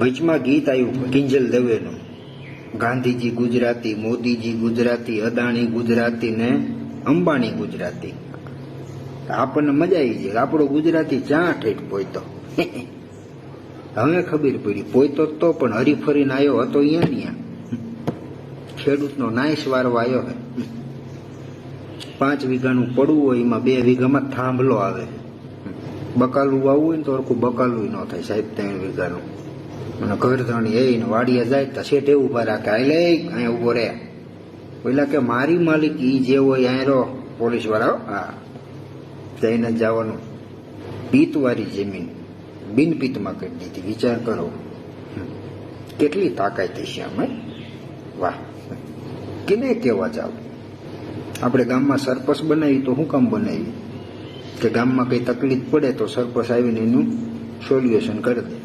વચમાં ગીત આવ્યું કિંજલ દવેનું, ગાંધીજી ગુજરાતી, મોદીજી ગુજરાતી, અદાણી ગુજરાતી ને અંબાણી ગુજરાતી. આપણને મજા આવી જાય, આપણો ગુજરાતી ક્યાં ઠેઠ પોઈતો. હવે ખબર પડી, પોઈતો તો પણ હરીફરીને આવ્યો હતો અહીંયા ખેડૂતનો નાઈસ વારો આવ્યો હે. 5 વીઘાનું પડવું હોય, એમાં 2 વીઘામાં થાંભલો આવે. બકાલું વાવવું હોય ને તો હરખું બકાલું ન થાય સાહેબ, 3 વીઘાનું. અને ઘરધણી એને વાડીએ જાય તો શેઠે ઉભા રાખે, આલે અહીંયા ઉભો રહે. પેલા કે મારી માલિક ઈ જે હોય અહીંયા રહો, પોલીસ વાળા. હા, જઈને જવાનું. પિત્તવાળી જમીન બિનપિત્તમાં કરી દીધી. વિચાર કરો કેટલી તાકાત છે અમે. વાહ, કેને કેવા જાવ. આપણે ગામમાં સરપંચ બનાવી તો શું કામ બનાવી કે ગામમાં કઈ તકલીફ પડે તો સરપંચ આવીને એનું સોલ્યુશન કરી દે.